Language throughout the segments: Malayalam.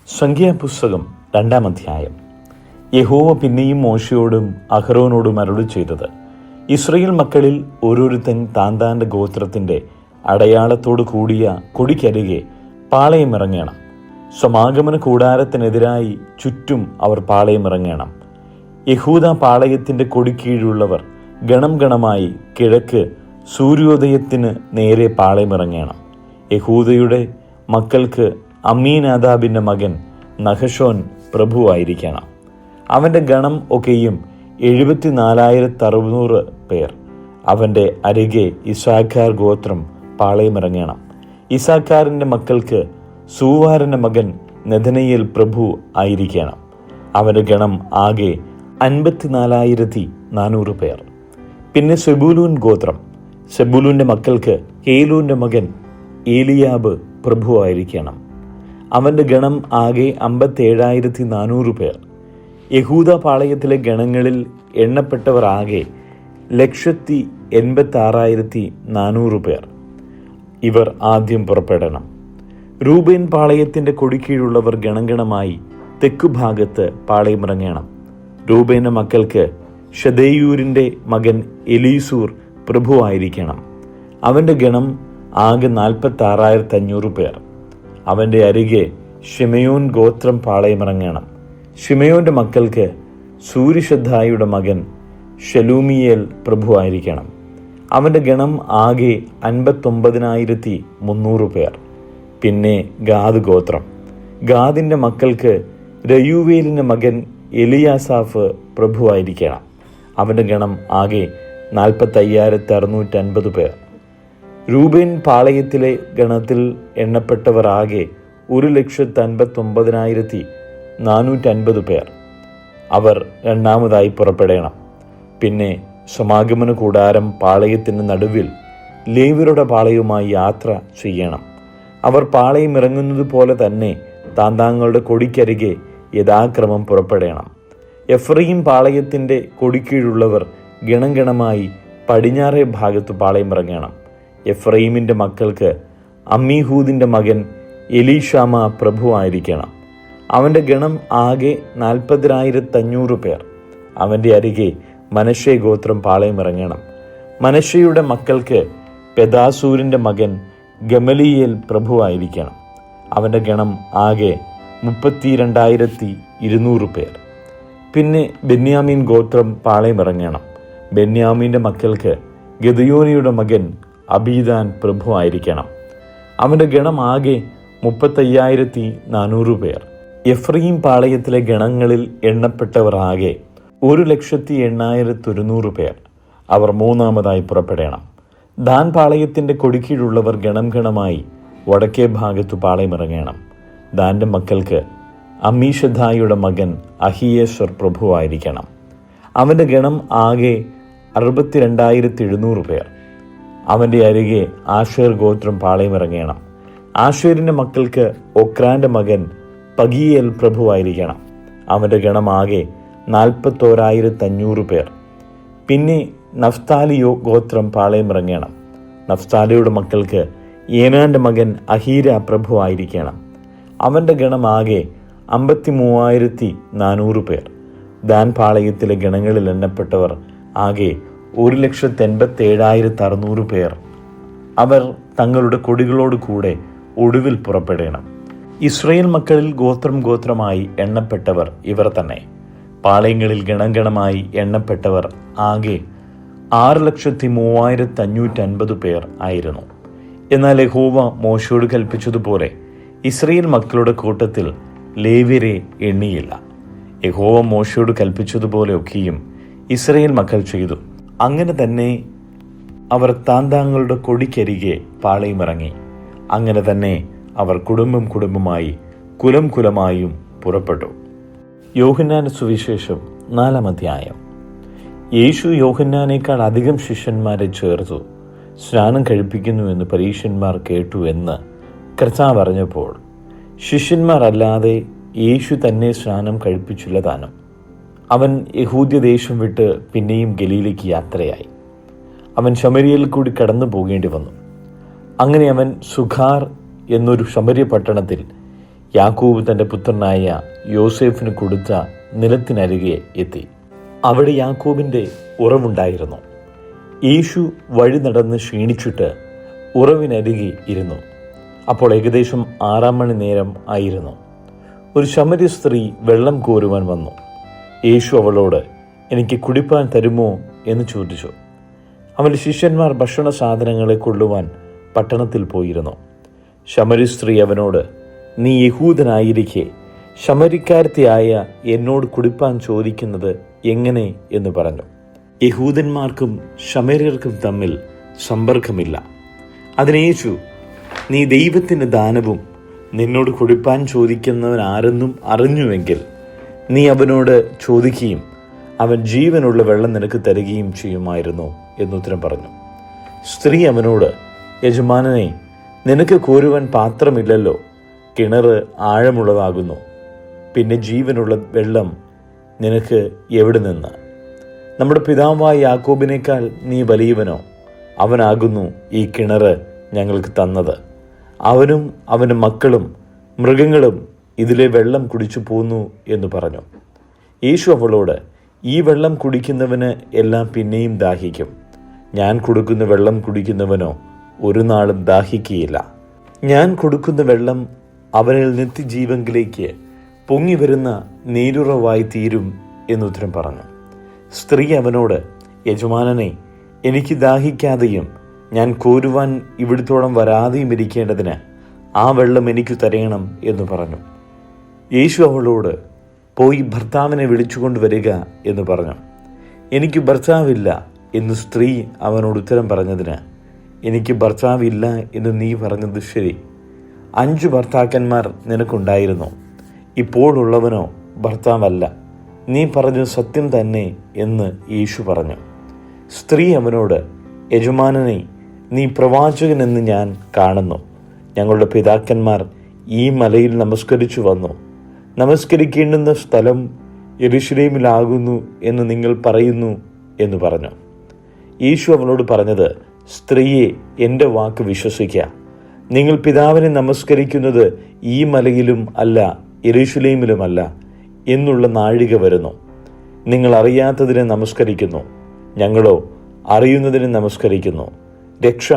സംഖ്യാപുസ്തകം 2-ാം അധ്യായം. യഹോവ പിന്നെയും മോശയോടും അഹരോനോടും അരുളി ചെയ്തത്, ഇസ്രായേൽ മക്കളിൽ ഓരോരുത്തൻ താന്താന്റെ ഗോത്രത്തിന്റെ അടയാളത്തോടു കൂടിയ കൊടിക്കരികെ പാളയമിറങ്ങണം. സമാഗമന കൂടാരത്തിനെതിരായി ചുറ്റും അവർ പാളയമിറങ്ങണം. യഹൂദ പാളയത്തിന്റെ കൊടിക്കീഴുള്ളവർ ഗണം ഗണമായി കിഴക്ക് സൂര്യോദയത്തിന് നേരെ പാളയമിറങ്ങണം. യഹൂദയുടെ മക്കൾക്ക് അമ്മീനാദാബിന്റെ മകൻ നഹശോൻ പ്രഭുവായിരിക്കണം. അവന്റെ ഗണം ഒക്കെയും 74,600 പേർ. അവന്റെ അരികെ ഇസ്സാഖാർ ഗോത്രം പാളയമിറങ്ങണം. ഇസ്സാഖാറിന്റെ മക്കൾക്ക് സൂവാരന്റെ മകൻ നെഥനയേൽ പ്രഭു ആയിരിക്കണം. അവന്റെ ഗണം ആകെ 54,400 പേർ. പിന്നെ സെബൂലൂൻ ഗോത്രം, സെബൂലൂന്റെ മക്കൾക്ക് ഹേലൂന്റെ മകൻ ഏലിയാബ് പ്രഭു ആയിരിക്കണം. അവന്റെ ഗണം ആകെ 57,400 പേർ. യഹൂദ പാളയത്തിലെ ഗണങ്ങളിൽ എണ്ണപ്പെട്ടവർ ആകെ 186,400 പേർ. ഇവർ ആദ്യം പുറപ്പെടണം. രൂബേൻ പാളയത്തിന്റെ കൊടിക്കീഴുള്ളവർ ഗണഗണമായി തെക്കുഭാഗത്ത് പാളയമിറങ്ങണം. രൂബേന്റെ മക്കൾക്ക് ഷദേയൂരിന്റെ മകൻ എലീസൂർ പ്രഭുവായിരിക്കണം. അവന്റെ ഗണം ആകെ 46,500 പേർ. അവന്റെ അരികെ ശിമയോൻ ഗോത്രം പാളയമിറങ്ങണം. ശിമയോന്റെ മക്കൾക്ക് സൂരിഷദ്ധായിയുടെ മകൻ ശലൂമിയേൽ പ്രഭുവായിരിക്കണം. അവന്റെ ഗണം ആകെ 59,300 പേർ. പിന്നെ ഗാദ് ഗോത്രം, ഗാദിന്റെ മക്കൾക്ക് രയൂവേലിന്റെ മകൻ എലിയാസാഫ് പ്രഭുവായിരിക്കണം. അവന്റെ ഗണം ആകെ 45,650 പേർ. രൂബേൻ പാളയത്തിലെ ഗണത്തിൽ എണ്ണപ്പെട്ടവർ ആകെ 1,59,450 പേർ. അവർ രണ്ടാമതായി പുറപ്പെടണം. പിന്നെ സമാഗമന കൂടാരം പാളയത്തിന് നടുവിൽ ലേവ്യരുടെ പാളയവുമായി യാത്ര ചെയ്യണം. അവർ പാളയം ഇറങ്ങുന്നത് പോലെ തന്നെ താന്താങ്ങളുടെ കൊടിക്കരികെ യഥാക്രമം പുറപ്പെടണം. എഫ്രയീം പാളയത്തിന്റെ കൊടിക്കീഴുള്ളവർ ഗണം ഗണമായി പടിഞ്ഞാറേ ഭാഗത്ത് പാളയമിറങ്ങണം. എഫ്രയീമിന്റെ മക്കൾക്ക് അമ്മീഹൂദിന്റെ മകൻ എലീഷാമ പ്രഭു ആയിരിക്കണം. അവന്റെ ഗണം ആകെ 40,500 പേർ. അവന്റെ അരികെ മനശ്ശെ ഗോത്രം പാളയമിറങ്ങണം. മനശ്ശെയുടെ മക്കൾക്ക് പെദാസൂരിന്റെ മകൻ ഗമലിയേൽ പ്രഭു ആയിരിക്കണം. അവന്റെ ഗണം ആകെ 32,200 പേർ. പിന്നെ ബെന്യാമീൻ ഗോത്രം പാളയമിറങ്ങണം. ബെന്യാമീന്റെ മക്കൾക്ക് ഗദയോനിയുടെ മകൻ അബീദാൻ പ്രഭു ആയിരിക്കണം. അവന്റെ ഗണം ആകെ 35,400 പേർ. എഫ്രയീം പാളയത്തിലെ ഗണങ്ങളിൽ എണ്ണപ്പെട്ടവർ ആകെ 1,08,100 പേർ. അവർ മൂന്നാമതായി പുറപ്പെടണം. ദാൻ പാളയത്തിന്റെ കൊടിക്കീഴുള്ളവർ ഗണം ഗണമായി വടക്കേ ഭാഗത്തു പാളയമിറങ്ങണം. ദാന്റെ മക്കൾക്ക് അമ്മീഷദ്ധായിയുടെ മകൻ അഹിയേശ്വർ പ്രഭു ആയിരിക്കണം. അവന്റെ ഗണം ആകെ 62,700 പേർ. അവന്റെ അരികെ ആഷേർ ഗോത്രം പാളയമിറങ്ങണം. ആഷേരിന്റെ മക്കൾക്ക് ഒക്രാന്റെ മകൻ പഗീയേൽ പ്രഭുവായിരിക്കണം. അവന്റെ ഗണം ആകെ 41,500 പേർ. പിന്നെ നഫ്താലിയോ ഗോത്രം പാളയമിറങ്ങണം. നഫ്താലിയുടെ മക്കൾക്ക് ഏനാന്റെ മകൻ അഹീര പ്രഭുവായിരിക്കണം. അവന്റെ ഗണം ആകെ 53,400 പേർ. ദാൻ പാളയത്തിലെ ഗണങ്ങളിൽ എണ്ണപ്പെട്ടവർ ആകെ 1,87,600 പേർ. അവർ തങ്ങളുടെ കൊടികളോട് കൂടെ ഒടുവിൽ പുറപ്പെടണം. ഇസ്രായേൽ മക്കളിൽ ഗോത്രം ഗോത്രമായി എണ്ണപ്പെട്ടവർ ഇവർ തന്നെ. പാളയങ്ങളിൽ ഗണഗണമായി എണ്ണപ്പെട്ടവർ ആകെ 6,03,550 പേർ ആയിരുന്നു. എന്നാൽ യഹോവ മോശയോട് കൽപ്പിച്ചതുപോലെ ഇസ്രായേൽ മക്കളുടെ കൂട്ടത്തിൽ ലേവ്യരെ എണ്ണിയില്ല. യഹോവ മോശയോട് കൽപ്പിച്ചതുപോലെ ഒക്കെയും ഇസ്രായേൽ മക്കൾ ചെയ്തു. അങ്ങനെ തന്നെ അവർ താന്താങ്ങളുടെ കൊടിക്കരികെ പാളയമിറങ്ങി. അങ്ങനെ തന്നെ അവർ കുടുംബം കുടുംബമായി കുലം കുലമായും പുറപ്പെട്ടു. യോഹന്നാന്റെ സുവിശേഷം 4-ാം അധ്യായം. യേശു യോഹന്നാനേക്കാൾ അധികം ശിഷ്യന്മാരെ ചേർത്തു സ്നാനം കഴിപ്പിക്കുന്നുവെന്ന് പരീശന്മാർ കേട്ടു എന്ന് കർത്താവ് അറിഞ്ഞപ്പോൾ ശിഷ്യന്മാർ അല്ലാതെ യേശു തന്നെ സ്നാനം കഴിപ്പിച്ചില്ല താനും. അവൻ യഹൂദ്യദേശം വിട്ട് പിന്നെയും ഗലീലയ്ക്ക് യാത്രയായി. അവൻ ശമര്യയിൽ കൂടി കടന്നു പോകേണ്ടി വന്നു. അങ്ങനെ അവൻ സുഖാർ എന്നൊരു ശമര്യ പട്ടണത്തിൽ യാക്കോബ് തൻ്റെ പുത്രനായ യോസേഫിന് കൊടുത്ത നിലത്തിനരികെ എത്തി. അവിടെ യാക്കോബിൻ്റെ ഉറവുണ്ടായിരുന്നു. യേശു വഴി നടന്ന് ക്ഷീണിച്ചിട്ട് ഉറവിനരികെ ഇരുന്നു. അപ്പോൾ ഏകദേശം 6 മണി നേരം ആയിരുന്നു. ഒരു ശമര്യ സ്ത്രീ വെള്ളം കോരുവാൻ വന്നു. യേശു അവളോട്, എനിക്ക് കുടിപ്പാൻ തരുമോ എന്ന് ചോദിച്ചു. അവൻ്റെ ശിഷ്യന്മാർ ഭക്ഷണ സാധനങ്ങളെ കൊള്ളുവാൻ പട്ടണത്തിൽ പോയിരുന്നു. ശമര്യ സ്ത്രീ അവനോട്, നീ യഹൂദനായിരിക്കെ ശമരിക്കാരത്തിയായ എന്നോട് കുടിപ്പാൻ ചോദിക്കുന്നത് എങ്ങനെ എന്ന് പറഞ്ഞു. യഹൂദന്മാർക്കും ശമര്യർക്കും തമ്മിൽ സമ്പർക്കമില്ല. അതിന് യേശു, നീ ദൈവത്തിൻ്റെ ദാനവും നിന്നോട് കുടിപ്പാൻ ചോദിക്കുന്നവൻ ആരെന്നും അറിഞ്ഞുവെങ്കിൽ നീ അവനോട് ചോദിക്കുകയും അവൻ ജീവനുള്ള വെള്ളം നിനക്ക് തരികയും ചെയ്യുമായിരുന്നു എന്നുത്തരം പറഞ്ഞു. സ്ത്രീ അവനോട്, യജമാനനെ, നിനക്ക് കോരുവാൻ പാത്രമില്ലല്ലോ, കിണറ് ആഴമുള്ളതാകുന്നു, പിന്നെ ജീവനുള്ള വെള്ളം നിനക്ക് എവിടെ നിന്ന്? നമ്മുടെ പിതാവായ യാക്കോബിനേക്കാൾ നീ വലിയവനോ? അവനാകുന്നു ഈ കിണറ് ഞങ്ങൾക്ക് തന്നത്. അവനും അവൻ്റെ മക്കളും മൃഗങ്ങളും ഇതിലെ വെള്ളം കുടിച്ചു പോന്നു എന്ന് പറഞ്ഞു. യേശു അവളോട്, ഈ വെള്ളം കുടിക്കുന്നവന് എല്ലാം പിന്നെയും ദാഹിക്കും. ഞാൻ കൊടുക്കുന്ന വെള്ളം കുടിക്കുന്നവനോ ഒരു നാളും ദാഹിക്കുകയില്ല. ഞാൻ കൊടുക്കുന്ന വെള്ളം അവനിൽ നിത്യജീവങ്കിലേക്ക് പൊങ്ങി വരുന്ന നീരുറവായി തീരും എന്നുത്തരം പറഞ്ഞു. സ്ത്രീ അവനോട്, യജമാനനെ, എനിക്ക് ദാഹിക്കാതെയും ഞാൻ കോരുവാൻ ഇവിടത്തോളം വരാതെയും ഇരിക്കേണ്ടതിന് ആ വെള്ളം എനിക്ക് തരയണം എന്ന് പറഞ്ഞു. യേശു അവളോട്, പോയി ഭർത്താവിനെ വിളിച്ചുകൊണ്ട് വരിക എന്ന് പറഞ്ഞു. എനിക്ക് ഭർത്താവില്ല എന്ന് സ്ത്രീ അവനോട് ഉത്തരം പറഞ്ഞതിന്, എനിക്ക് ഭർത്താവില്ല എന്ന് നീ പറഞ്ഞത് ശരി. 5 ഭർത്താക്കന്മാർ നിനക്കുണ്ടായിരുന്നു, ഇപ്പോഴുള്ളവനോ ഭർത്താവല്ല. നീ പറഞ്ഞത് സത്യം തന്നെ എന്ന് യേശു പറഞ്ഞു. സ്ത്രീ അവനോട്, യജമാനനെ, നീ പ്രവാചകനെന്ന് ഞാൻ കാണുന്നു. ഞങ്ങളുടെ പിതാക്കന്മാർ ഈ മലയിൽ നമസ്കരിച്ചു വന്നു. നമസ്കരിക്കേണ്ടുന്ന സ്ഥലം യെരൂശലേമിലാകുന്നു എന്ന് നിങ്ങൾ പറയുന്നു എന്ന് പറഞ്ഞു. യേശു അവനോട് പറഞ്ഞത്, സ്ത്രീയെ, എൻ്റെ വാക്ക് വിശ്വസിക്കുക. നിങ്ങൾ പിതാവിനെ നമസ്കരിക്കുന്നത് ഈ മലയിലും അല്ല യെരൂശലേമിലുമല്ല എന്നുള്ള നാഴിക വരുന്നു. നിങ്ങൾ അറിയാത്തതിനെ നമസ്കരിക്കുന്നു, ഞങ്ങളോ അറിയുന്നതിനെ നമസ്കരിക്കുന്നു. രക്ഷ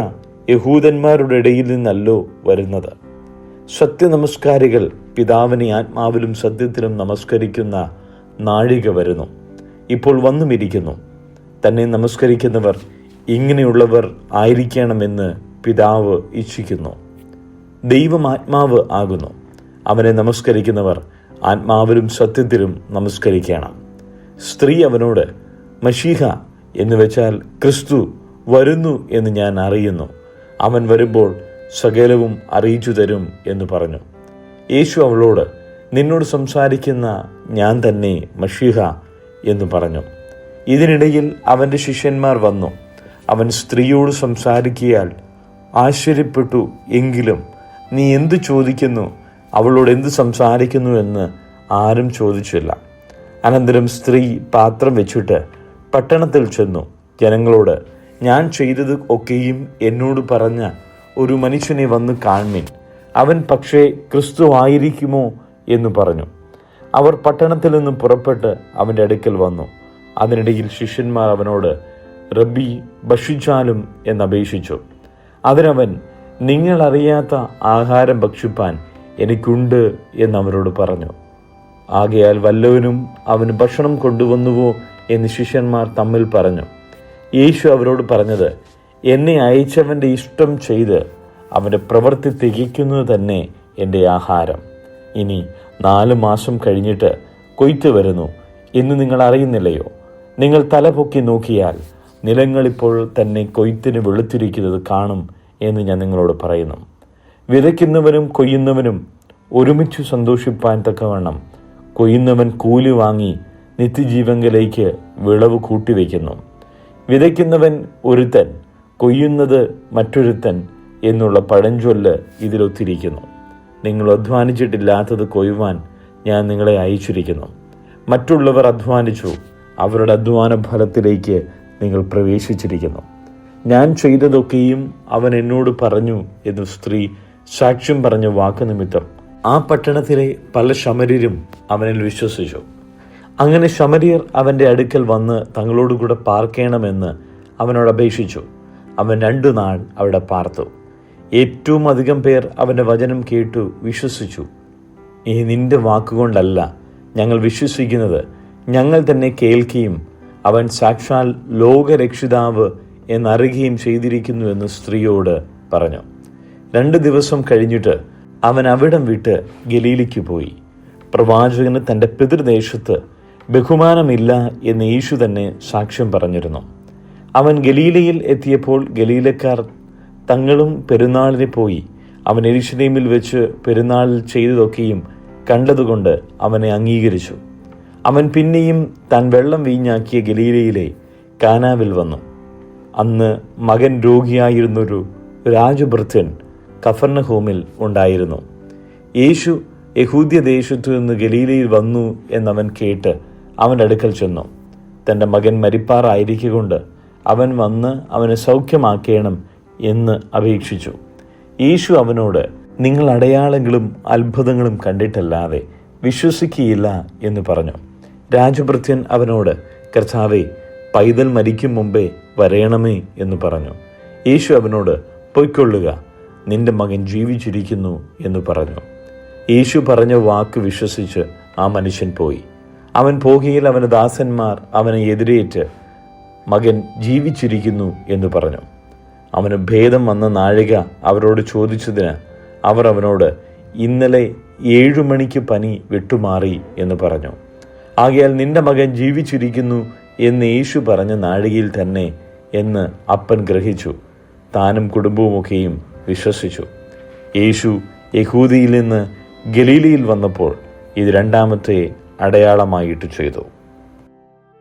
യഹൂദന്മാരുടെ ഇടയിൽ നിന്നല്ലോ വരുന്നത്. സത്യനമസ്കാരികൾ പിതാവിനെ ആത്മാവിലും സത്യത്തിലും നമസ്കരിക്കുന്ന നാഴിക വരുന്നു, ഇപ്പോൾ വന്നുമിരിക്കുന്നു. തന്നെ നമസ്കരിക്കുന്നവർ ഇങ്ങനെയുള്ളവർ ആയിരിക്കണമെന്ന് പിതാവ് ഇച്ഛിക്കുന്നു. ദൈവം ആത്മാവ് ആകുന്നു. അവനെ നമസ്കരിക്കുന്നവർ ആത്മാവിലും സത്യത്തിലും നമസ്കരിക്കണം. സ്ത്രീ അവനോട്, മശീഹ എന്ന് വെച്ചാൽ ക്രിസ്തു വരുന്നു എന്ന് ഞാൻ അറിയുന്നു. അവൻ വരുമ്പോൾ സകലവും അറിയിച്ചു തരും എന്ന് പറഞ്ഞു. യേശു അവളോട്, നിന്നോട് സംസാരിക്കുന്ന ഞാൻ തന്നെ മശീഹ എന്ന് പറഞ്ഞു. ഇതിനിടയിൽ അവൻ്റെ ശിഷ്യന്മാർ വന്നു. അവൻ സ്ത്രീയോട് സംസാരിക്കയാൽ ആശ്ചര്യപ്പെട്ടു. എങ്കിലും നീ എന്തു ചോദിക്കുന്നു, അവളോട് എന്ത് സംസാരിക്കുന്നു എന്ന് ആരും ചോദിച്ചില്ല. അനന്തരം സ്ത്രീ പാത്രം വെച്ചിട്ട് പട്ടണത്തിൽ ചെന്നു ജനങ്ങളോട്, ഞാൻ ചെയ്തത് ഒക്കെയും എന്നോട് പറഞ്ഞ ഒരു മനുഷ്യനെ വന്ന് കാൺമിൻ, അവൻ പക്ഷേ ക്രിസ്തു ആയിരിക്കുമോ എന്ന് പറഞ്ഞു. അവർ പട്ടണത്തിൽ നിന്നും പുറപ്പെട്ട് അവൻ്റെ അടുക്കൽ വന്നു. അതിനിടയിൽ ശിഷ്യന്മാർ അവനോട്, റബ്ബി, ഭക്ഷിച്ചാലും എന്നപേക്ഷിച്ചു. അതിനവൻ, നിങ്ങൾ അറിയാത്ത ആഹാരം ഭക്ഷിപ്പാൻ എനിക്കുണ്ട് എന്നവരോട് പറഞ്ഞു. ആകയാൽ വല്ലവനും അവന് ഭക്ഷണം കൊണ്ടുവന്നുവോ എന്ന് ശിഷ്യന്മാർ തമ്മിൽ പറഞ്ഞു. യേശു അവരോട് പറഞ്ഞത്, എന്നെ അയച്ചവൻ്റെ ഇഷ്ടം ചെയ്ത് അവൻ്റെ പ്രവൃത്തി തികയ്ക്കുന്നത് തന്നെ എൻ്റെ ആഹാരം. ഇനി 4 മാസം കഴിഞ്ഞിട്ട് കൊയ്ത്ത് വരുന്നു എന്ന് നിങ്ങൾ അറിയുന്നില്ലയോ? നിങ്ങൾ തലപൊക്കി നോക്കിയാൽ നിലങ്ങളിപ്പോൾ തന്നെ കൊയ്ത്തിന് വെളുത്തിരിക്കുന്നത് കാണും എന്ന് ഞാൻ നിങ്ങളോട് പറയുന്നു. വിതയ്ക്കുന്നവനും കൊയ്യുന്നവനും ഒരുമിച്ച് സന്തോഷിപ്പാൻ തക്കവണ്ണം കൊയ്യുന്നവൻ കൂലി വാങ്ങി നിത്യജീവങ്കലേക്ക് വിളവ് കൂട്ടിവെക്കുന്നു. വിതയ്ക്കുന്നവൻ ഒരുത്തൻ, കൊയ്യുന്നത് മറ്റൊരുത്തൻ എന്നുള്ള പഴഞ്ചൊല്ല് ഇതിലൊത്തിരിക്കുന്നു. നിങ്ങൾ അധ്വാനിച്ചിട്ടില്ലാത്തത് കൊയ്യുവാൻ ഞാൻ നിങ്ങളെ അയച്ചിരിക്കുന്നു. മറ്റുള്ളവർ അധ്വാനിച്ചു, അവരുടെ അധ്വാന ഫലത്തിലേക്ക് നിങ്ങൾ പ്രവേശിച്ചിരിക്കുന്നു. ഞാൻ ചെയ്തതൊക്കെയും അവൻ എന്നോട് പറഞ്ഞു എന്ന് സ്ത്രീ സാക്ഷ്യം പറഞ്ഞ വാക്ക് നിമിത്തം ആ പട്ടണത്തിലെ പല ശമര്യരും അവനിൽ വിശ്വസിച്ചു. അങ്ങനെ ശമര്യർ അവൻ്റെ അടുക്കൽ വന്ന് തങ്ങളോടുകൂടെ പാർക്കണമെന്ന് അവനോട് അപേക്ഷിച്ചു. അവൻ 2 നാൾ അവിടെ പാർത്തു. ഏറ്റവും അധികം പേർ അവൻ്റെ വചനം കേട്ടു വിശ്വസിച്ചു. നിന്റെ വാക്കുകൊണ്ടല്ല ഞങ്ങൾ വിശ്വസിക്കുന്നത്, ഞങ്ങൾ തന്നെ കേൾക്കുകയും അവൻ സാക്ഷാൽ ലോകരക്ഷിതാവ് എന്നറിയുകയും ചെയ്തിരിക്കുന്നുവെന്ന് സ്ത്രീയോട് പറഞ്ഞു. 2 ദിവസം കഴിഞ്ഞിട്ട് അവൻ അവിടം വിട്ട് ഗലീലയ്ക്ക് പോയി. പ്രവാചകന് തൻ്റെ പിതൃദേശത്ത് ബഹുമാനമില്ല എന്ന് യേശു തന്നെ സാക്ഷ്യം പറഞ്ഞിരുന്നു. അവൻ ഗലീലയിൽ എത്തിയപ്പോൾ ഗലീലക്കാർ തങ്ങളും പെരുന്നാളിന് പോയി. അവൻ യെരൂശലേമിൽ വെച്ച് പെരുന്നാളിൽ ചെയ്തതൊക്കെയും കണ്ടതുകൊണ്ട് അവനെ അംഗീകരിച്ചു. അവൻ പിന്നെയും താൻ വെള്ളം വീഞ്ഞാക്കിയ ഗലീലയിലെ കാനാവിൽ വന്നു. അന്ന് മകൻ രോഗിയായിരുന്നൊരു രാജഭൃത്യൻ കഫർന്നഹൂമിൽ ഉണ്ടായിരുന്നു. യേശു യഹൂദ്യദേശത്തു നിന്ന് ഗലീലയിൽ വന്നു എന്നവൻ കേട്ട് അവൻ്റെ അടുക്കൽ ചെന്നു. തൻ്റെ മകൻ മരിപ്പാറായിരിക്കൊണ്ട് അവൻ വന്ന് അവനെ സൗഖ്യമാക്കേണം എന്ന് അപേക്ഷിച്ചു. യേശു അവനോട്, നിങ്ങൾ അടയാളങ്ങളും അത്ഭുതങ്ങളും കണ്ടിട്ടല്ലാതെ വിശ്വസിക്കുകയില്ല എന്ന് പറഞ്ഞു. രാജഭൃത്യൻ അവനോട്, കർത്താവേ, പൈതൽ മരിക്കും മുമ്പേ വരയണമേ എന്ന് പറഞ്ഞു. യേശു അവനോട്, പൊയ്ക്കൊള്ളുക, നിന്റെ മകൻ ജീവിച്ചിരിക്കുന്നു എന്ന് പറഞ്ഞു. യേശു പറഞ്ഞ വാക്ക് വിശ്വസിച്ച് ആ മനുഷ്യൻ പോയി. അവൻ പോകയിൽ അവന് ദാസന്മാർ അവനെ എതിരേറ്റ്, മകൻ ജീവിച്ചിരിക്കുന്നു എന്ന് പറഞ്ഞു. അവന് ഭേദം വന്ന നാഴിക അവരോട് ചോദിച്ചതിന് അവർ അവനോട്, ഇന്നലെ 7 മണിക്ക് പനി വിട്ടുമാറി എന്ന് പറഞ്ഞു. ആകയാൽ നിന്റെ മകൻ ജീവിച്ചിരിക്കുന്നു എന്ന് യേശു പറഞ്ഞ നാഴികയിൽ തന്നെ എന്ന് അപ്പൻ ഗ്രഹിച്ചു. താനും കുടുംബവുമൊക്കെയും വിശ്വസിച്ചു. യേശു യഹൂദിയിൽ നിന്ന് ഗലീലയിൽ വന്നപ്പോൾ ഇത് 2ാമത്തെ അടയാളമായിട്ട് ചെയ്തു.